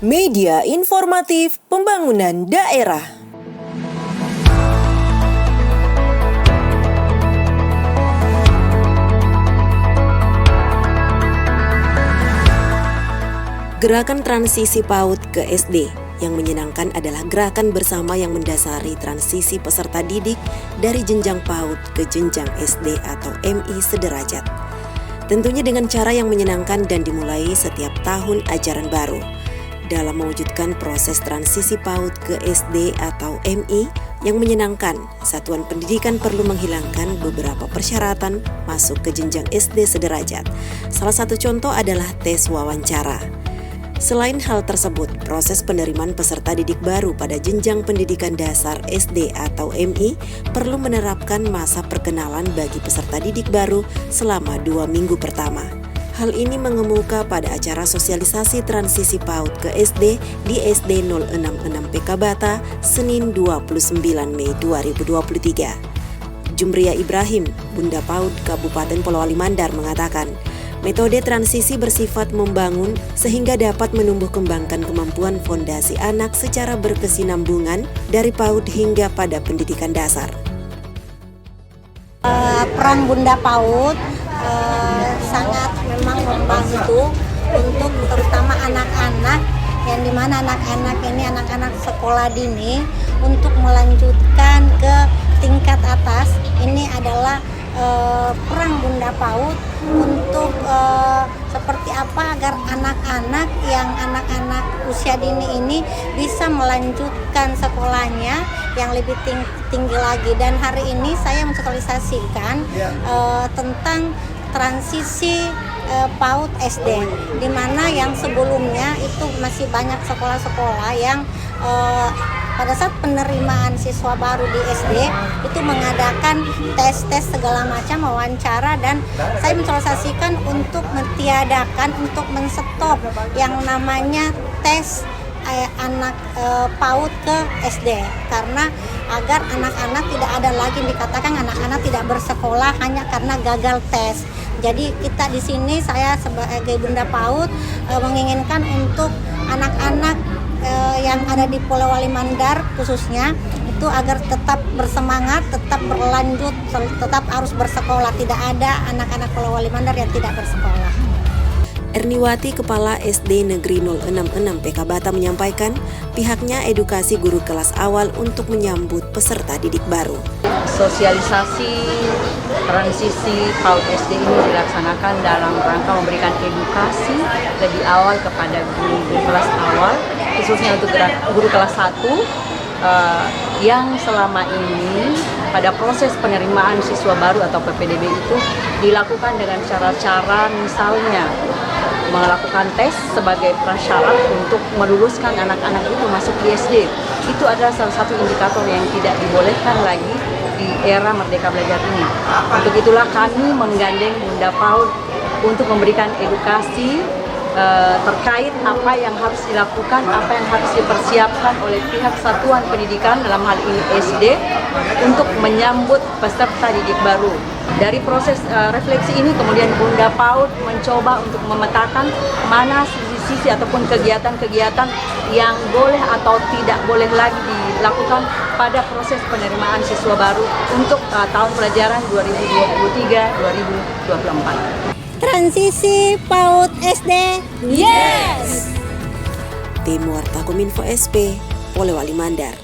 Media Informatif Pembangunan Daerah. Gerakan transisi PAUD ke SD yang menyenangkan adalah gerakan bersama yang mendasari transisi peserta didik dari jenjang PAUD ke jenjang SD atau MI sederajat. Tentunya dengan cara yang menyenangkan dan dimulai setiap tahun ajaran baru. Dalam mewujudkan proses transisi PAUD ke SD atau MI yang menyenangkan, satuan pendidikan perlu menghilangkan beberapa persyaratan masuk ke jenjang SD sederajat. Salah satu contoh adalah tes wawancara. Selain hal tersebut, proses penerimaan peserta didik baru pada jenjang pendidikan dasar SD atau MI perlu menerapkan masa perkenalan bagi peserta didik baru selama 2 minggu pertama. Hal ini mengemuka pada acara sosialisasi transisi PAUD ke SD di SD 066 PK Bata, Senin 29 Mei 2023. Jumria Ibrahim, Bunda PAUD Kabupaten Polewali Mandar mengatakan, metode transisi bersifat membangun sehingga dapat menumbuh kembangkan kemampuan fondasi anak secara berkesinambungan dari PAUD hingga pada pendidikan dasar. Peran Bunda PAUD sangat memang membantu untuk terutama anak-anak yang dimana anak-anak ini anak-anak sekolah dini untuk melanjutkan ke tingkat atas. Ini adalah peran Bunda PAUD untuk seperti apa agar anak-anak usia dini ini bisa melanjutkan sekolahnya yang lebih tinggi lagi. Dan hari ini saya mensosialisasikan tentang transisi PAUD SD, di mana yang sebelumnya itu masih banyak sekolah-sekolah yang pada saat penerimaan siswa baru di SD itu mengadakan tes segala macam wawancara, dan saya mensosialisasikan untuk mentiadakan, untuk menstop yang namanya tes anak PAUD ke SD, karena agar anak-anak tidak ada lagi dikatakan anak-anak tidak bersekolah hanya karena gagal tes. Jadi kita di sini, saya sebagai Bunda PAUD menginginkan untuk anak-anak yang ada di Polewali Mandar khususnya itu agar tetap bersemangat, tetap berlanjut, tetap harus bersekolah. Tidak ada anak-anak Polewali Mandar yang tidak bersekolah. Erniwati, Kepala SD Negeri 066 PK Bata menyampaikan pihaknya edukasi guru kelas awal untuk menyambut peserta didik baru. Sosialisasi transisi PAUD SD ini dilaksanakan dalam rangka memberikan edukasi lebih awal kepada guru kelas awal, khususnya untuk guru kelas 1 yang selama ini pada proses penerimaan siswa baru atau PPDB itu dilakukan dengan cara-cara misalnya melakukan tes sebagai prasyarat untuk meluluskan anak-anak itu masuk di SD. Itu adalah salah satu indikator yang tidak dibolehkan lagi di era Merdeka Belajar ini. Untuk itulah kami menggandeng Bunda PAUD untuk memberikan edukasi terkait apa yang harus dilakukan, apa yang harus dipersiapkan oleh pihak satuan pendidikan, dalam hal ini SD, untuk menyambut peserta didik baru. Dari proses refleksi ini kemudian Bunda PAUD mencoba untuk memetakan mana sisi-sisi ataupun kegiatan-kegiatan yang boleh atau tidak boleh lagi dilakukan pada proses penerimaan siswa baru untuk tahun pelajaran 2023-2024. Transisi PAUD SD, yes! Tim Warta Kominfo SP, Polewali Mandar.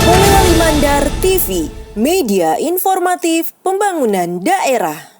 Polewali Mandar TV, media informatif pembangunan daerah.